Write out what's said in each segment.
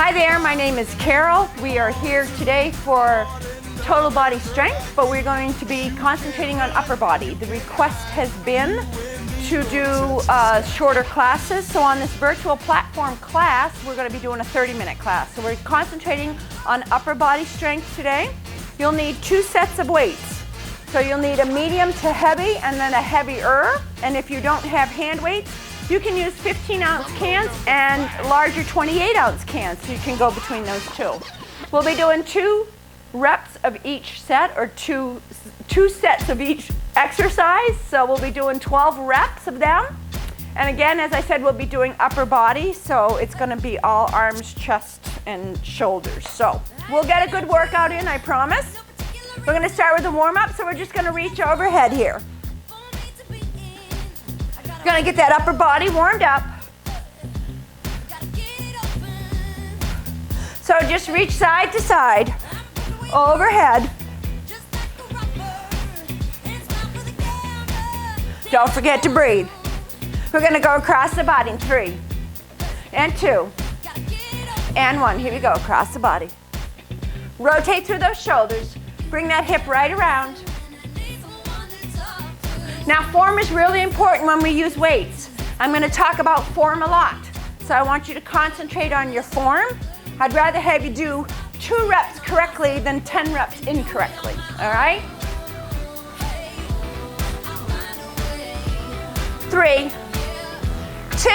Hi there, my name is Carole. We are here today for total body strength, but we're going to be concentrating on upper body. The request has been to do shorter classes. So on this virtual platform class, we're going to be doing a 30-minute class. So we're concentrating on upper body strength today. You'll need 2 sets of weights. So you'll need a medium to heavy and then a heavier. And if you don't have hand weights, you can use 15-ounce cans and larger 28-ounce cans, so you can go between those two. We'll be doing 2 reps of each set, or two sets of each exercise. So we'll be doing 12 reps of them. And again, as I said, we'll be doing upper body, so it's going to be all arms, chest, and shoulders. So we'll get a good workout in, I promise. We're going to start with a warm-up, so we're just going to reach overhead here. We're going to get that upper body warmed up. So just reach side to side, overhead. Don't forget to breathe. We're going to go across the body in 3 and 2 and 1. Here we go, across the body. Rotate through those shoulders. Bring that hip right around. Now, form is really important when we use weights. I'm going to talk about form a lot. So I want you to concentrate on your form. I'd rather have you do 2 reps correctly than 10 reps incorrectly, all right? 3, 2,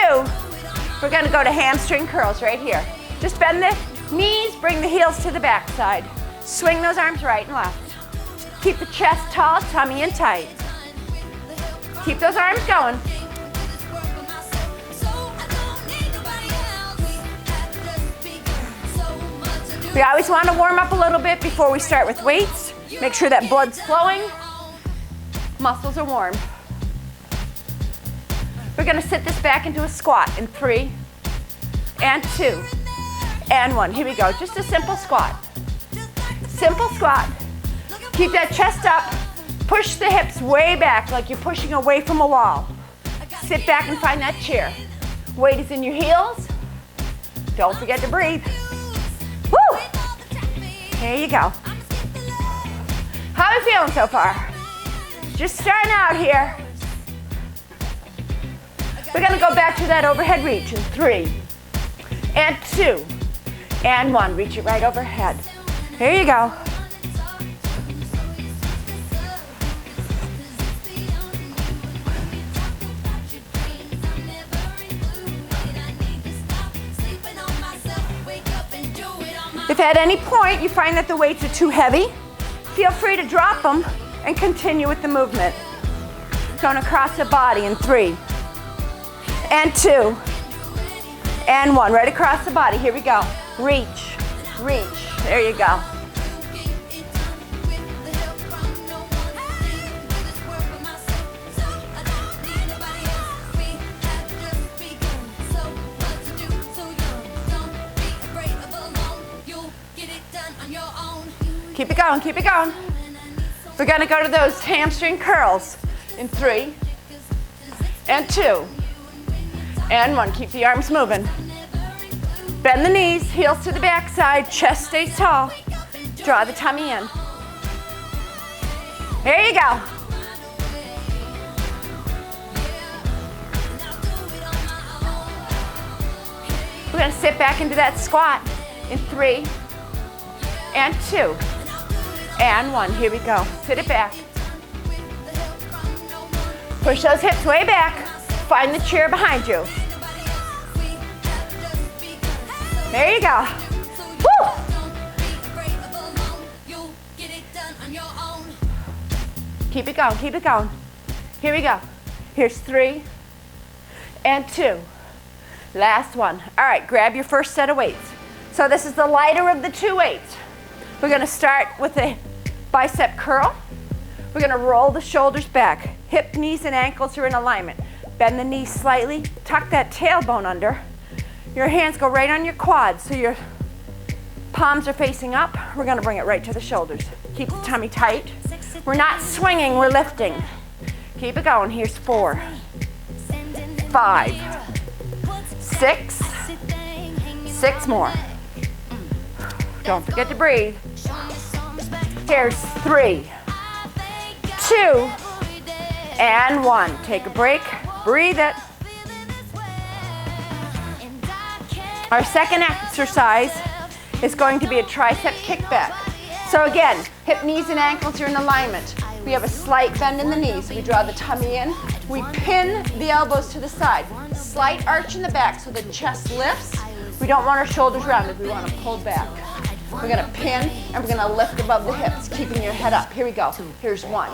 we're going to go to hamstring curls right here. Just bend the knees, bring the heels to the back side. Swing those arms right and left. Keep the chest tall, tummy in tight. Keep those arms going. We always want to warm up a little bit before we start with weights. Make sure that blood's flowing, muscles are warm. We're going to sit this back into a squat in 3 and 2 and 1. Here we go, just a simple squat. Simple squat. Keep that chest up. Push the hips way back like you're pushing away from a wall. Sit back and find that chair. Weight is in your heels. Don't forget to breathe. Woo! There you go. How are you feeling so far? Just starting out here. We're going to go back to that overhead reach in 3 and 2 and 1. Reach it right overhead. Here you go. If at any point you find that the weights are too heavy, feel free to drop them and continue with the movement. Going across the body in 3 and 2 and 1. Right across the body. Here we go. Reach, reach. There you go. Keep it going, keep it going. We're going to go to those hamstring curls in 3 and 2 and 1. Keep the arms moving. Bend the knees, heels to the back side, chest stays tall. Draw the tummy in. There you go. We're going to sit back into that squat in 3 and 2 and 1. Here we go. Sit it back. Push those hips way back. Find the chair behind you. There you go. Woo! Keep it going, keep it going. Here we go. Here's 3 and 2. Last one. All right, grab your first set of weights. So this is the lighter of the 2 weights. We're going to start with a bicep curl. We're going to roll the shoulders back. Hip, knees, and ankles are in alignment. Bend the knees slightly. Tuck that tailbone under. Your hands go right on your quads, so your palms are facing up. We're going to bring it right to the shoulders. Keep the tummy tight. We're not swinging, we're lifting. Keep it going. Here's 4, 5, 6, 6 more, Don't forget to breathe. Here's 3, 2, and 1. Take a break, breathe it. Our second exercise is going to be a tricep kickback. So again, hip, knees, and ankles are in alignment. We have a slight bend in the knees. We draw the tummy in. We pin the elbows to the side. Slight arch in the back so the chest lifts. We don't want our shoulders rounded. We want to pull back. We're going to pin and we're going to lift above the hips, keeping your head up. Here we go. Here's 1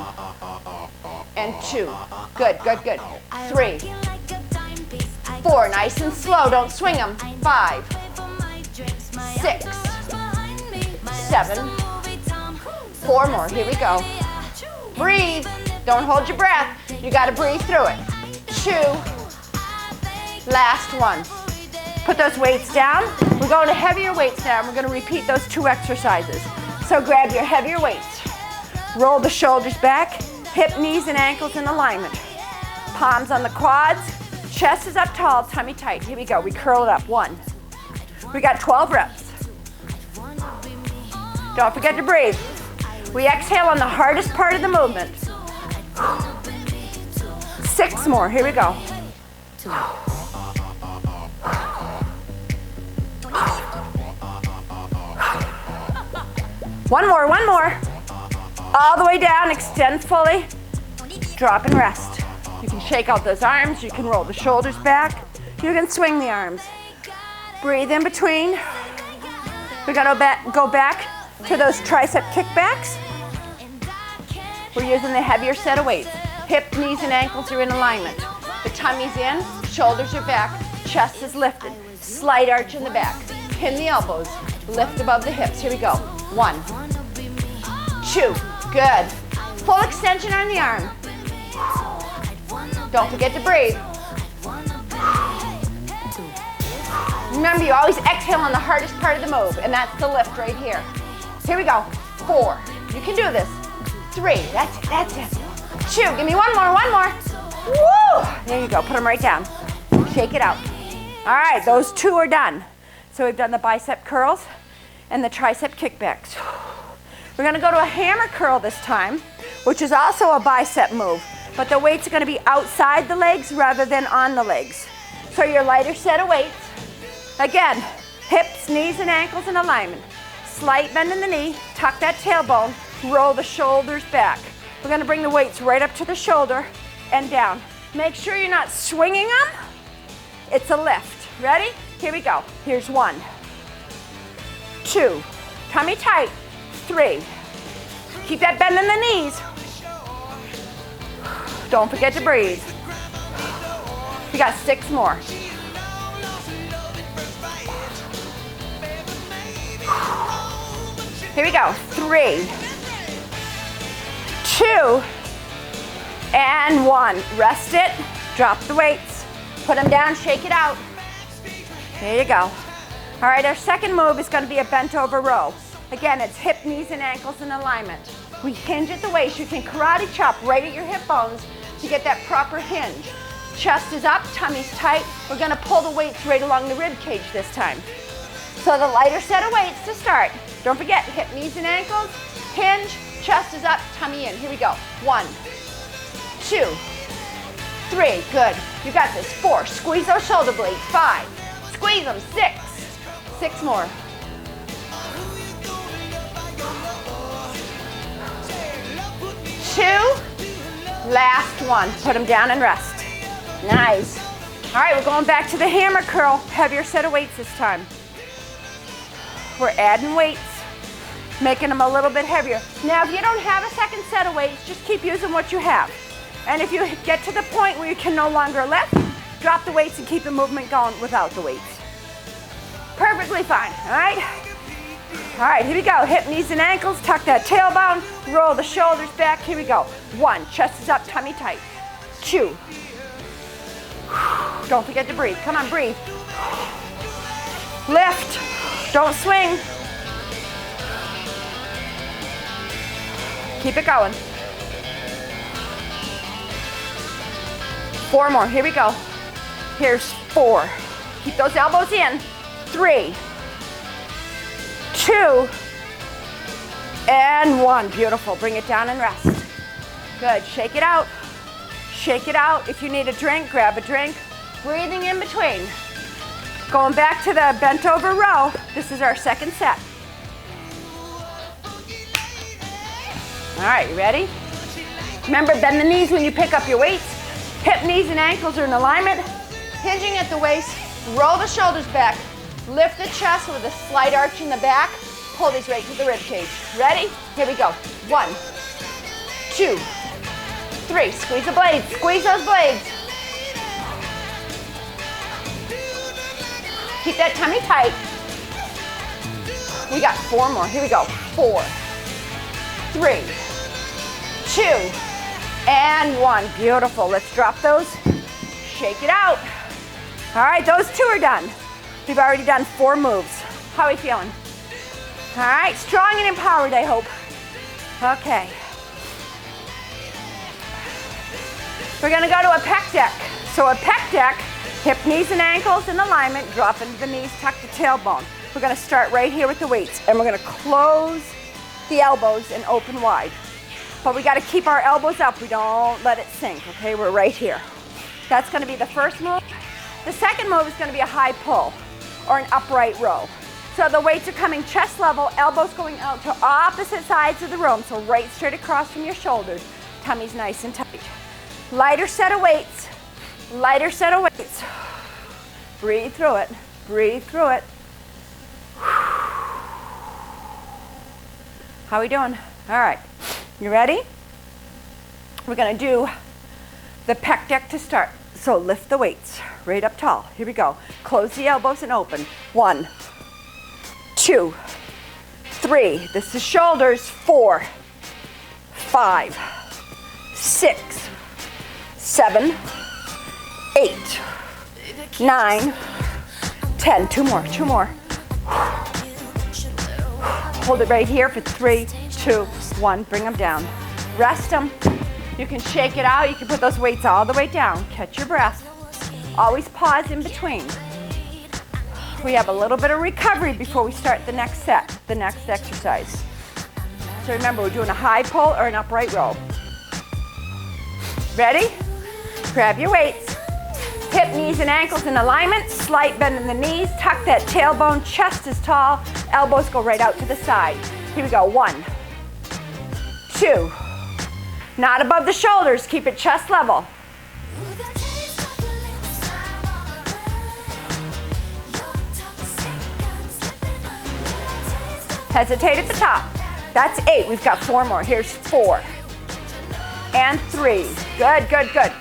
and 2. Good, good, good. 3, 4. Nice and slow. Don't swing them. 5, 6, 7. 4 more. Here we go. Breathe. Don't hold your breath. You got to breathe through it. 2. Last 1. Put those weights down. We're going to heavier weights now. We're going to repeat those 2 exercises. So grab your heavier weights. Roll the shoulders back. Hip, knees, and ankles in alignment. Palms on the quads. Chest is up tall, tummy tight. Here we go. We curl it up. 1. We got 12 reps. Don't forget to breathe. We exhale on the hardest part of the movement. 6 more. Here we go. One more, one more. All the way down, extend fully. Drop and rest. You can shake out those arms. You can roll the shoulders back. You can swing the arms. Breathe in between. We're gonna go back to those tricep kickbacks. We're using the heavier set of weights. Hip, knees, and ankles are in alignment. The tummy's in, shoulders are back, chest is lifted. Slight arch in the back. Pin the elbows, lift above the hips. Here we go. 1, 2, good. Full extension on the arm. Don't forget to breathe. Remember, you always exhale on the hardest part of the move, and that's the lift right here. Here we go. 4, you can do this. 3, that's it, that's it. 2, give me one more. Woo! There you go, put them right down. Shake it out. All right, those 2 are done. So we've done the bicep curls and the tricep kickbacks. We're gonna go to a hammer curl this time, which is also a bicep move, but the weights are gonna be outside the legs rather than on the legs. So your lighter set of weights, again, hips, knees, and ankles in alignment. Slight bend in the knee, tuck that tailbone, roll the shoulders back. We're gonna bring the weights right up to the shoulder and down. Make sure you're not swinging them. It's a lift. Ready? Here we go. Here's 1, 2, tummy tight, 3. Keep that bend in the knees. Don't forget to breathe. We got 6 more. Here we go. 3, 2, and 1. Rest it. Drop the weights. Put them down. Shake it out. There you go. All right, our second move is going to be a bent over row. Again, it's hip, knees, and ankles in alignment. We hinge at the waist. You can karate chop right at your hip bones to get that proper hinge. Chest is up, tummy's tight. We're going to pull the weights right along the rib cage this time. So the lighter set of weights to start. Don't forget, hip, knees, and ankles. Hinge, chest is up, tummy in. Here we go. 1, 2, 3. Good. You got this. 4. Squeeze those shoulder blades. 5. Squeeze them. 6. 6 more. 2. Last 1. Put them down and rest. Nice. All right, we're going back to the hammer curl. Heavier set of weights this time. We're adding weights, making them a little bit heavier. Now, if you don't have a second set of weights, just keep using what you have. And if you get to the point where you can no longer lift, drop the weights and keep the movement going without the weights. Perfectly fine, all right? All right, here we go. Hip, knees, and ankles. Tuck that tailbone. Roll the shoulders back. Here we go. 1, chest is up, tummy tight. 2. Don't forget to breathe. Come on, breathe. Lift. Don't swing. Keep it going. 4 more. Here we go. Here's 4. Keep those elbows in. 3, 2, 2, and 1. Beautiful. Bring it down and rest. Good. Shake it out. Shake it out. If you need a drink, grab a drink. Breathing in between. Going back to the bent over row. This is our second set. All right, you ready? Remember, bend the knees when you pick up your weights. Hip, knees, and ankles are in alignment. Hinging at the waist. Roll the shoulders back. Lift the chest with a slight arch in the back. Pull these right to the rib cage. Ready? Here we go. 1, 2, 3. Squeeze the blades. Squeeze those blades. Keep that tummy tight. We got 4 more. Here we go. 4, 3, 2, and 1. Beautiful. Let's drop those. Shake it out. All right, those 2 are done. We've already done 4 moves. How are we feeling? All right, strong and empowered, I hope. Okay. We're gonna go to a pec deck. So a pec deck, hip, knees, and ankles in alignment. Drop into the knees, tuck the tailbone. We're gonna start right here with the weights, and we're gonna close the elbows and open wide. But we gotta keep our elbows up. We don't let it sink, okay? We're right here. That's gonna be the first move. The second move is gonna be a high pull or an upright row. So the weights are coming chest level, elbows going out to opposite sides of the room. So right straight across from your shoulders. Tummy's nice and tight. Lighter set of weights. Lighter set of weights. Breathe through it. Breathe through it. How are we doing? All right. You ready? We're going to do the pec deck to start. So lift the weights right up tall. Here we go. Close the elbows and open. 1, 2, 3. This is shoulders. 4, 5, 6, 7, 8, 9, 10. 2 more. 2 more. Hold it right here for 3, 2, 1. Bring them down. Rest them. You can shake it out. You can put those weights all the way down. Catch your breath. Always pause in between. We have a little bit of recovery before we start the next set, the next exercise. So remember, we're doing a high pull or an upright row. Ready? Grab your weights. Hip, knees, and ankles in alignment. Slight bend in the knees. Tuck that tailbone. Chest is tall. Elbows go right out to the side. Here we go. 1, 2. Not above the shoulders. Keep it chest level. Hesitate at the top. That's 8. We've got 4 more. Here's 4 and 3. Good, good, good.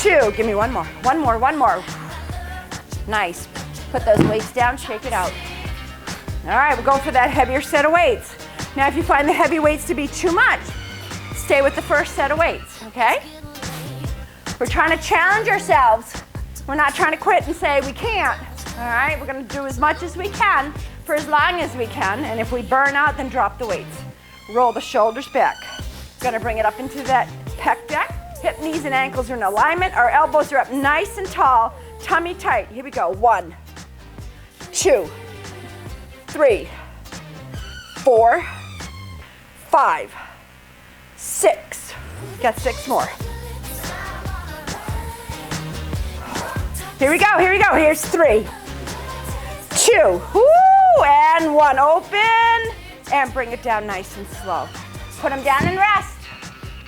2. Give me 1 more. 1 more, 1 more. Nice. Put those weights down. Shake it out. All right, we'll go for that heavier set of weights. Now, if you find the heavy weights to be too much, stay with the first set of weights, okay? We're trying to challenge ourselves. We're not trying to quit and say we can't, all right? We're gonna do as much as we can for as long as we can, and if we burn out, then drop the weights. Roll the shoulders back. Gonna bring it up into that pec deck. Hip, knees, and ankles are in alignment. Our elbows are up nice and tall, tummy tight. Here we go. 1, 2, 3, 4, 5, 6. Got 6 more. Here we go, here we go. Here's 3, 2, woo, and 1. Open, and bring it down nice and slow. Put them down and rest.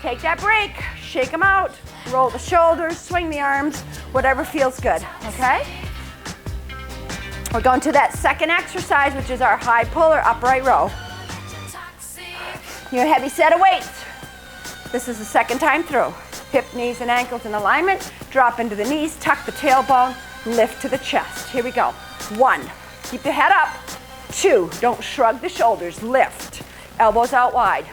Take that break, shake them out, roll the shoulders, swing the arms, whatever feels good, okay? We're going to that second exercise, which is our high pull or upright row. Your heavy set of weights. This is the second time through. Hip, knees, and ankles in alignment. Drop into the knees, tuck the tailbone, lift to the chest. Here we go. 1, keep the head up. 2, don't shrug the shoulders, lift. Elbows out wide.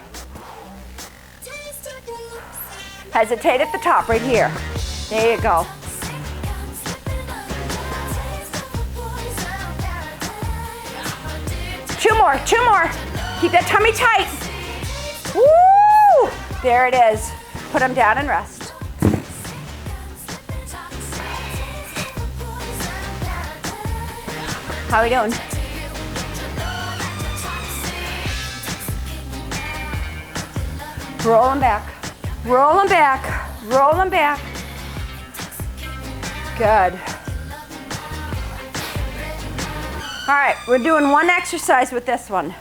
Hesitate at the top right here. There you go. Two more. Keep that tummy tight. Woo! There it is. Put them down and rest. How are we doing? Roll them back, roll them back, roll them back. Good. All right, we're doing one exercise with this one.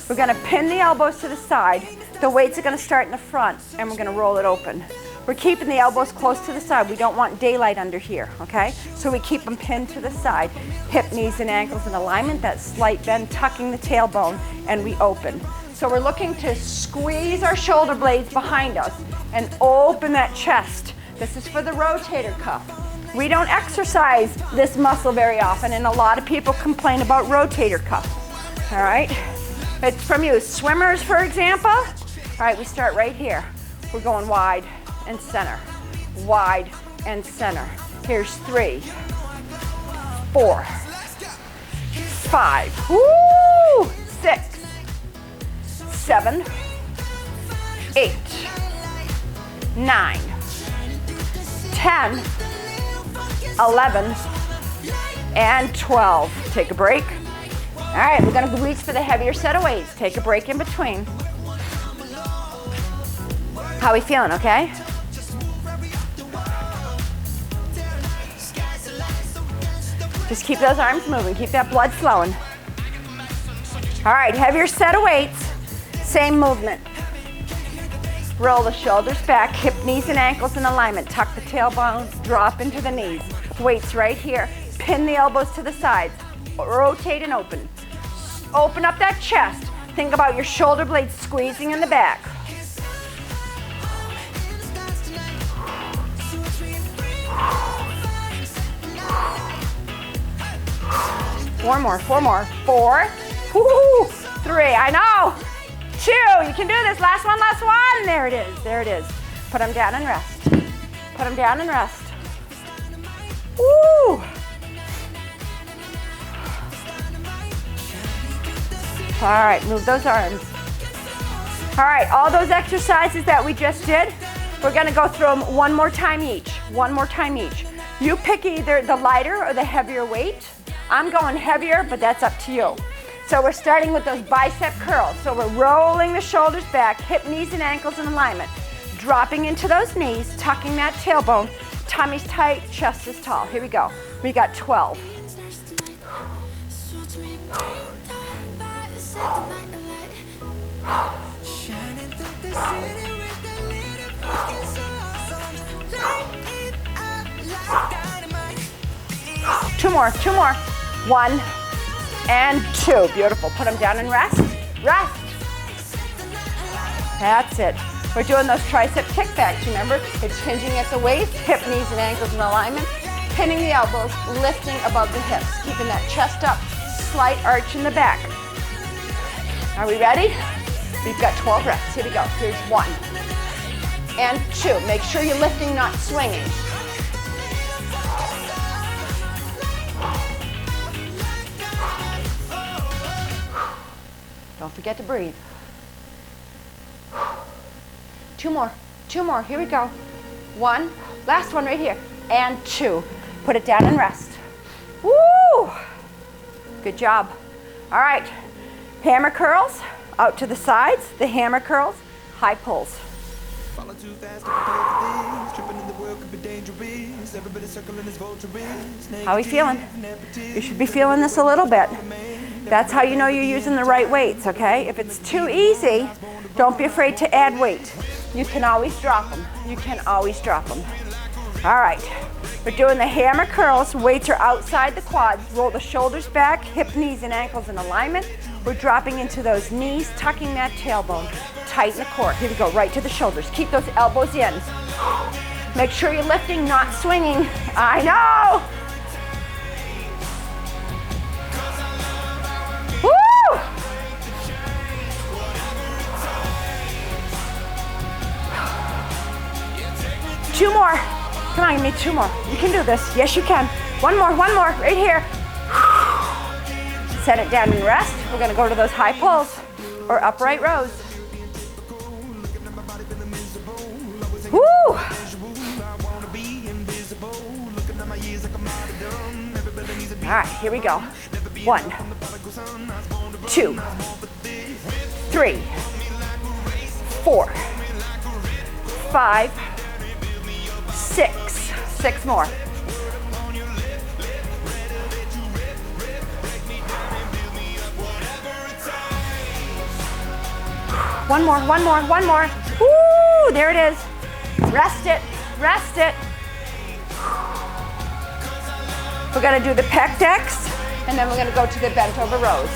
We're gonna pin the elbows to the side. The weights are gonna start in the front and we're gonna roll it open. We're keeping the elbows close to the side. We don't want daylight under here, okay? So we keep them pinned to the side. Hip, knees, and ankles in alignment, that slight bend, tucking the tailbone, and we open. So we're looking to squeeze our shoulder blades behind us and open that chest. This is for the rotator cuff. We don't exercise this muscle very often, and a lot of people complain about rotator cuff, all right? It's from you. Swimmers, for example. All right, we start right here. We're going wide and center, wide and center. Here's 3, 4, 5, woo, 6, 7, 8, 9, 10, 11, and 12. Take a break. All right, we're gonna reach for the heavier set of weights. Take a break in between. How are we feeling, okay? Just keep those arms moving, keep that blood flowing. All right, heavier set of weights, same movement. Roll the shoulders back, hip, knees, and ankles in alignment. Tuck the tailbone, drop into the knees. Weights right here. Pin the elbows to the sides. Rotate and open. Open up that chest. Think about your shoulder blades squeezing in the back. Four more, 4, woo, 3, I know, 2, you can do this, last one, there it is, Put them down and rest, put them down and rest, woo. All right, move those arms. All right, all those exercises that we just did, we're gonna go through them one more time each. You pick either the lighter or the heavier weight. I'm going heavier, but that's up to you. So we're starting with those bicep curls. So we're rolling the shoulders back, hip, knees, and ankles in alignment. Dropping into those knees, tucking that tailbone. Tummy's tight, chest is tall. Here we go. We got 12. 2 more. 1 and 2. Beautiful. Put them down and rest. That's it. We're doing those tricep kickbacks, remember? It's hinging at the waist, hip, knees, and ankles in alignment, pinning the elbows, lifting above the hips, keeping that chest up, slight arch in the back. Are we ready? We've got 12 reps. Here we go. Here's 1 and 2. Make sure you're lifting, not swinging. Don't forget to breathe. 2 more. Here we go. 1, last one right here, and 2. Put it down and rest. Woo! Good job. All right, hammer curls out to the sides. The hammer curls, high pulls. How are we feeling? You should be feeling this a little bit. That's how you know you're using the right weights, okay? If it's too easy, don't be afraid to add weight. You can always drop them. All right, we're doing the hammer curls. Weights are outside the quads. Roll the shoulders back, hip, knees, and ankles in alignment. We're dropping into those knees, tucking that tailbone. Tighten the core. Here we go, right to the shoulders. Keep those elbows in. Make sure you're lifting, not swinging. I know! Woo! Two more. Come on, give me 2 more. You can do this. Yes, you can. One more, right here. Set it down and rest. We're gonna go to those high pulls or upright rows. Woo! All right, here we go. 1, 2, 3, 4, 5, 6. 6 more. One more, one more, one more. Woo, there it is. Rest it, rest it. We're gonna do the pec decks, and then we're gonna go to the bent over rows.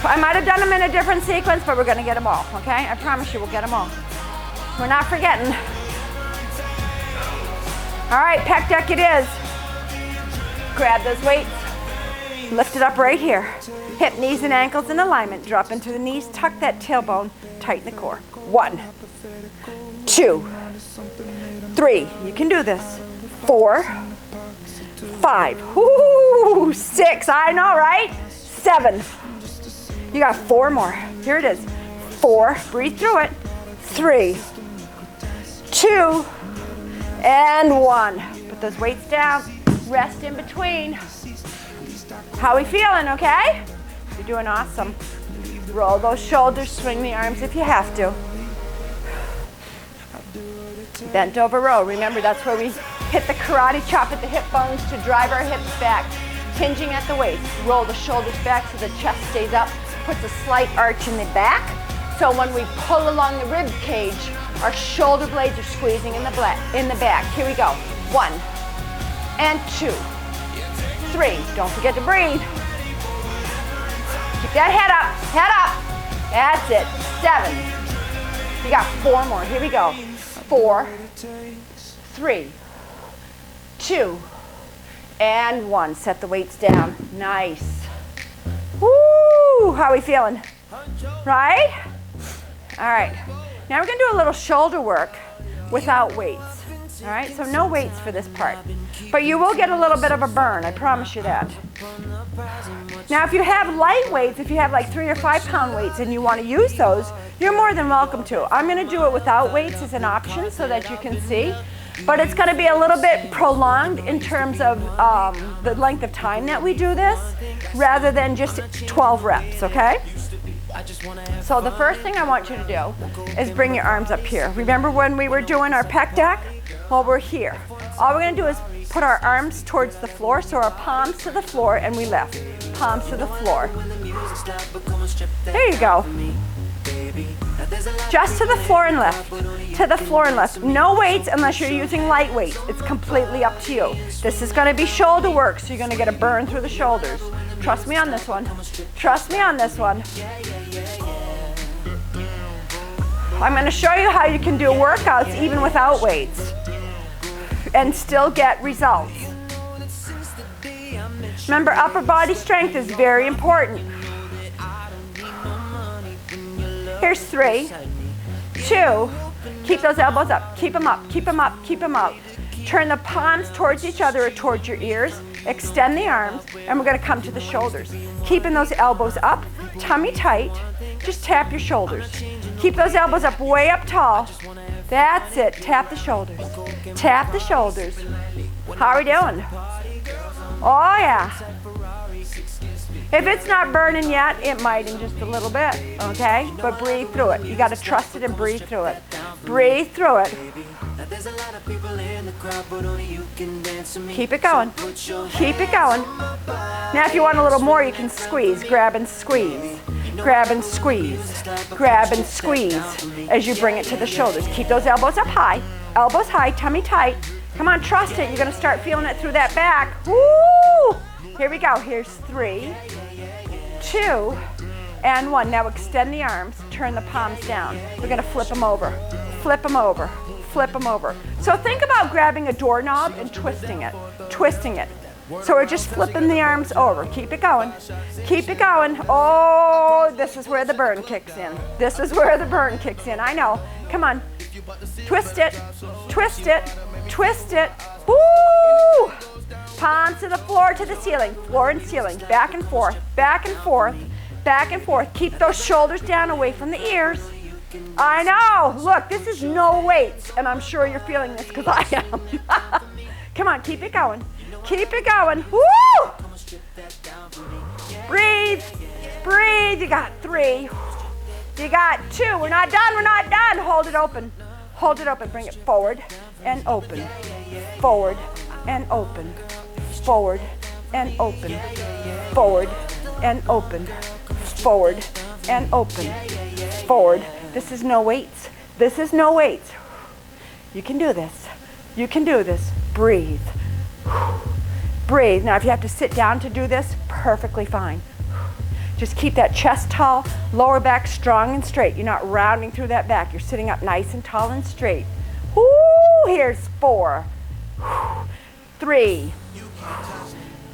I might have done them in a different sequence, but we're gonna get them all, okay? I promise you we'll get them all. We're not forgetting. All right, pec deck it is. Grab those weights. Lift it up right here. Hip, knees, and ankles in alignment. Drop into the knees, tuck that tailbone, tighten the core. 1, 2, 3. You can do this. 4, 5. Woo, 6. I know, right? 7. You got 4 more. Here it is. 4. Breathe through it. 3, 2, and 1. Put those weights down. Rest in between. How we feeling, okay? You're doing awesome. Roll those shoulders, swing the arms if you have to. Bent over row. Remember, that's where we hit the karate chop at the hip bones to drive our hips back. Hinging at the waist. Roll the shoulders back so the chest stays up. Puts a slight arch in the back. So when we pull along the rib cage, our shoulder blades are squeezing in the back. Here we go. 1 and 2. 3. Don't forget to breathe. Keep that head up. Head up. That's it. 7. You got 4 more. Here we go. 4, 3, 2, and 1. Set the weights down. Nice. Woo! How are we feeling? Right? All right. Now we're going to do a little shoulder work without weights. All right? So no weights for this part. But you will get a little bit of a burn. I promise you that. Now, if you have light weights, if you have like 3 or 5 pound weights and you want to use those, you're more than welcome to. I'm going to do it without weights as an option so that you can see. But it's going to be a little bit prolonged in terms of the length of time that we do this, rather than just 12 reps, okay? So the first thing I want you to do is bring your arms up here. Remember when we were doing our pec deck? Well, we're here. All we're going to do is put our arms towards the floor, so our palms to the floor, and we lift. Palms to the floor. There you go. Just to the floor and lift. To the floor and lift. No weights unless you're using light weights. It's completely up to you. This is going to be shoulder work, so you're going to get a burn through the shoulders. Trust me on this one. Trust me on this one. I'm going to show you how you can do workouts even without weights and still get results. Remember, upper body strength is very important. Here's 3, 2, keep those elbows up, keep them up, keep them up, keep them up. Turn the palms towards each other or towards your ears, extend the arms, and we're gonna come to the shoulders. Keeping those elbows up, tummy tight, just tap your shoulders. Keep those elbows up, way up tall. That's it, tap the shoulders. Tap the shoulders. How are we doing? Oh yeah. If it's not burning yet, it might in just a little bit, okay? But breathe through it. You gotta trust it and breathe through it. Breathe through it. Keep it going. Keep it going. Now if you want a little more, you can squeeze. Grab and squeeze. Grab and squeeze. Grab and squeeze as you bring it to the shoulders. Keep those elbows up high. Elbows high, tummy tight. Come on, trust it. You're gonna start feeling it through that back. Woo! Here we go. Here's 3, 2, and 1. Now extend the arms. Turn the palms down. We're going to flip them over. Flip them over. Flip them over. So think about grabbing a doorknob and twisting it. Twisting it. So we're just flipping the arms over. Keep it going. Keep it going. Oh, this is where the burn kicks in. This is where the burn kicks in. I know. Come on. Twist it. Twist it. Twist it. Woo! Palms to the floor, to the ceiling, floor and ceiling, back and forth, back and forth, back and forth. Keep those shoulders down away from the ears. I know, look, this is no weights, and I'm sure you're feeling this because I am. Come on, keep it going. Keep it going. Woo! Breathe, breathe. You got 3. You got 2. We're not done, we're not done. Hold it open. Hold it open, bring it forward and open. Forward and open. Forward and open. Forward and open. Forward and open. Forward. This is no weights. This is no weights. You can do this. You can do this. Breathe. Breathe. Now if you have to sit down to do this, perfectly fine. Just keep that chest tall, lower back strong and straight. You're not rounding through that back. You're sitting up nice and tall and straight. Woo! Here's 4, 3,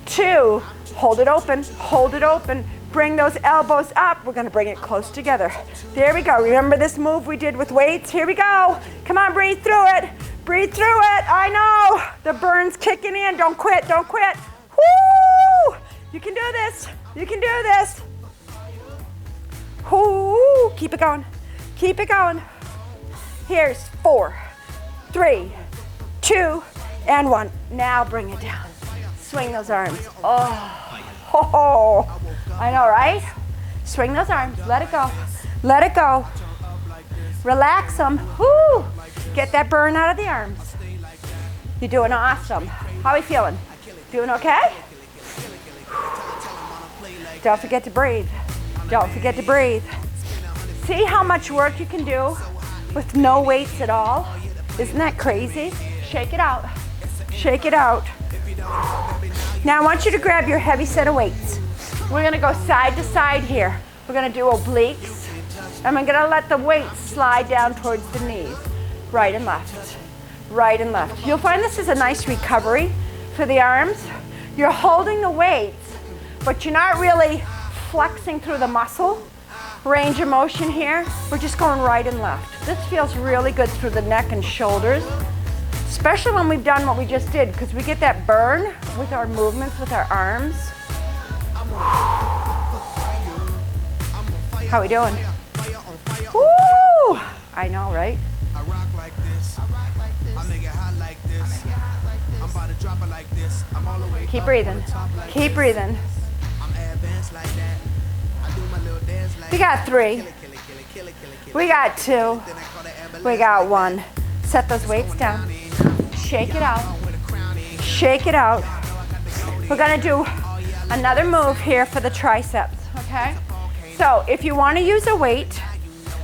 2. Hold it open. Hold it open. Bring those elbows up. We're going to bring it close together. There we go. Remember this move we did with weights? Here we go. Come on, breathe through it. Breathe through it. I know. The burn's kicking in. Don't quit. Don't quit. Woo! You can do this. You can do this. Woo! Keep it going. Keep it going. Here's 4, 3, 2, and 1. Now bring it down. Swing those arms. Oh, I know, right? Swing those arms. Let it go. Let it go. Relax them. Woo! Get that burn out of the arms. You're doing awesome. How are you feeling? Doing okay? Don't forget to breathe. Don't forget to breathe. See how much work you can do with no weights at all? Isn't that crazy? Shake it out. Shake it out. Now I want you to grab your heavy set of weights. We're gonna go side to side here. We're gonna do obliques, and we're gonna let the weights slide down towards the knees. Right and left. Right and left. You'll find this is a nice recovery for the arms. You're holding the weights, but you're not really flexing through the muscle range of motion here. We're just going right and left. This feels really good through the neck and shoulders, especially when we've done what we just did, because we get that burn with our movements with our arms. How we doing? Woo! I know, right? Keep breathing. Keep breathing. We got 3. We got 2. We got 1. Set those weights down. Shake it out. Shake it out. We're gonna do another move here for the triceps, okay? So if you want to use a weight,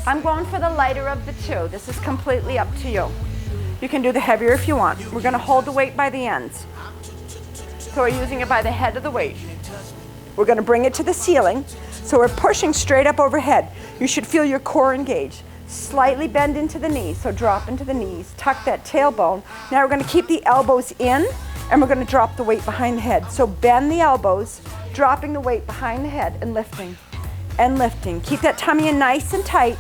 I'm going for the lighter of the 2. This is completely up to you. You can do the heavier if you want. We're gonna hold the weight by the ends. So we're using it by the head of the weight. We're gonna bring it to the ceiling. So we're pushing straight up overhead. You should feel your core engaged. Slightly bend into the knees, so drop into the knees. Tuck that tailbone. Now we're gonna keep the elbows in, and we're gonna drop the weight behind the head. So bend the elbows, dropping the weight behind the head and lifting, and lifting. Keep that tummy in nice and tight.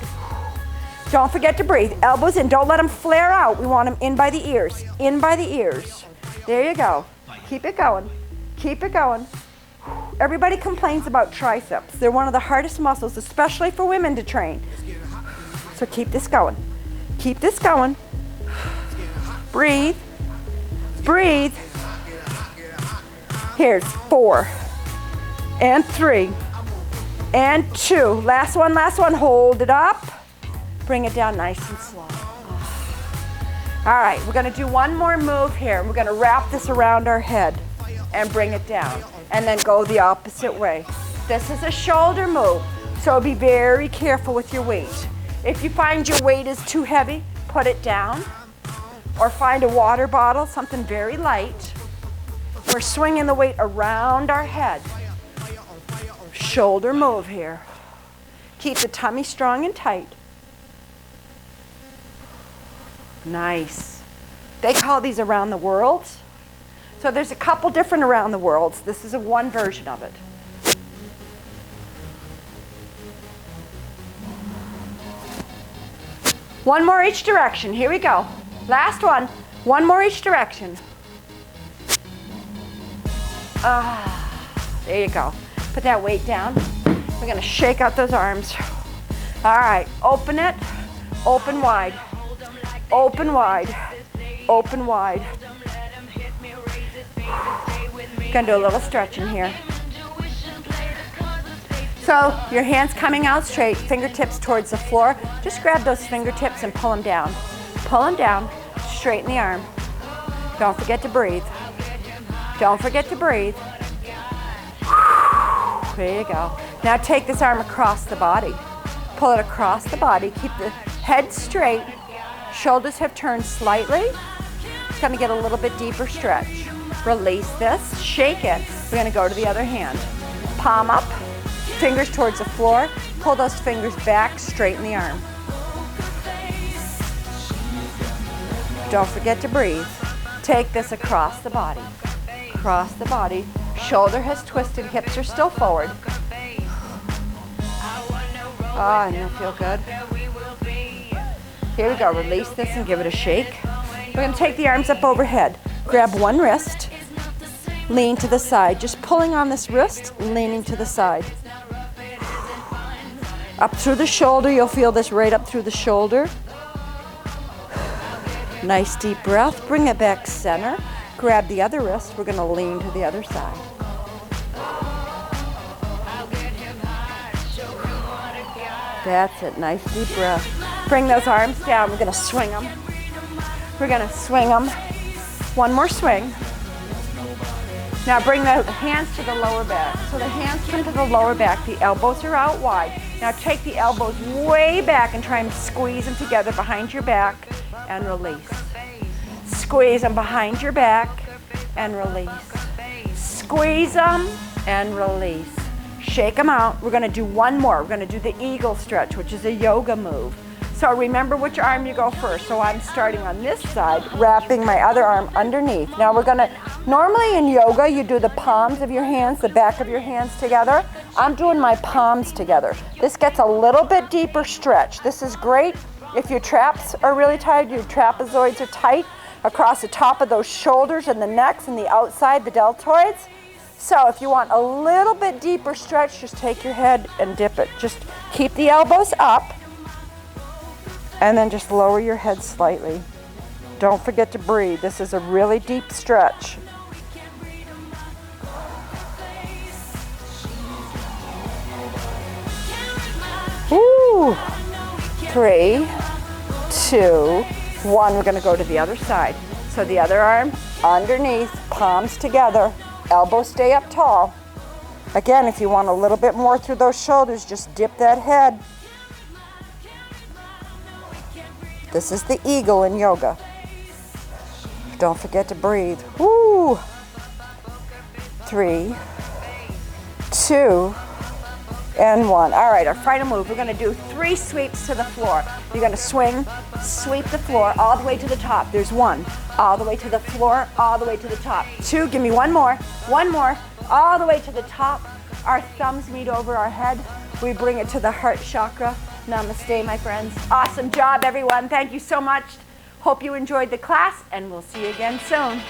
Don't forget to breathe. Elbows in, don't let them flare out. We want them in by the ears, in by the ears. There you go. Keep it going, keep it going. Everybody complains about triceps. They're one of the hardest muscles, especially for women to train. So keep this going. Keep this going. Breathe. Breathe. Here's 4 and 3 and 2. Last one, last one. Hold it up. Bring it down nice and slow. All right, we're gonna do one more move here. We're gonna wrap this around our head and bring it down, and then go the opposite way. This is a shoulder move, so be very careful with your weight. If you find your weight is too heavy, put it down, or find a water bottle, something very light. We're swinging the weight around our head. Shoulder move here. Keep the tummy strong and tight. Nice. They call these around the world. So there's a couple different around the worlds. This is one version of it. One more each direction. Here we go. Last one. One more each direction. There you go. Put that weight down. We're going to shake out those arms. All right. Open it. Open wide. Open wide. Open wide. Gonna do a little stretching here. So your hands coming out straight, fingertips towards the floor. Just grab those fingertips and pull them down. Pull them down, straighten the arm. Don't forget to breathe. Don't forget to breathe. There you go. Now take this arm across the body. Pull it across the body. Keep the head straight. Shoulders have turned slightly. It's going to get a little bit deeper stretch. Release this. Shake it. We're going to go to the other hand. Palm up. Fingers towards the floor. Pull those fingers back. Straighten the arm. Don't forget to breathe. Take this across the body. Across the body. Shoulder has twisted. Hips are still forward. Ah, and you'll feel good. Here we go. Release this and give it a shake. We're going to take the arms up overhead. Grab one wrist. Lean to the side. Just pulling on this wrist, leaning to the side. Up through the shoulder. You'll feel this right up through the shoulder. Nice deep breath. Bring it back center. Grab the other wrist. We're going to lean to the other side. That's it. Nice deep breath. Bring those arms down. We're going to swing them. We're going to swing them. One more swing. Now bring the hands to the lower back. So the hands come to the lower back. The elbows are out wide. Now take the elbows way back and try and squeeze them together behind your back and release. Squeeze them behind your back and release. Squeeze them and release. Shake them out. We're going to do one more. We're going to do the eagle stretch, which is a yoga move. So remember which arm you go first. So I'm starting on this side, wrapping my other arm underneath. Now we're going to, normally in yoga, you do the palms of your hands, the back of your hands together. I'm doing my palms together. This gets a little bit deeper stretch. This is great if your traps are really tight, your trapezoids are tight across the top of those shoulders and the necks and the outside, the deltoids. So if you want a little bit deeper stretch, just take your head and dip it. Just keep the elbows up and then just lower your head slightly. Don't forget to breathe. This is a really deep stretch. Woo! 3, 2, 1. We're going to go to the other side. So the other arm underneath, palms together. Elbows stay up tall. Again, if you want a little bit more through those shoulders, just dip that head. This is the eagle in yoga. Don't forget to breathe. Woo! 3, 2, and 1. All right, our final move. We're going to do 3 sweeps to the floor. You're going to swing, sweep the floor all the way to the top. There's 1. All the way to the floor, all the way to the top. 2, give me 1 more. 1 more, all the way to the top. Our thumbs meet over our head. We bring it to the heart chakra. Namaste, my friends. Awesome job, everyone. Thank you so much. Hope you enjoyed the class, and we'll see you again soon.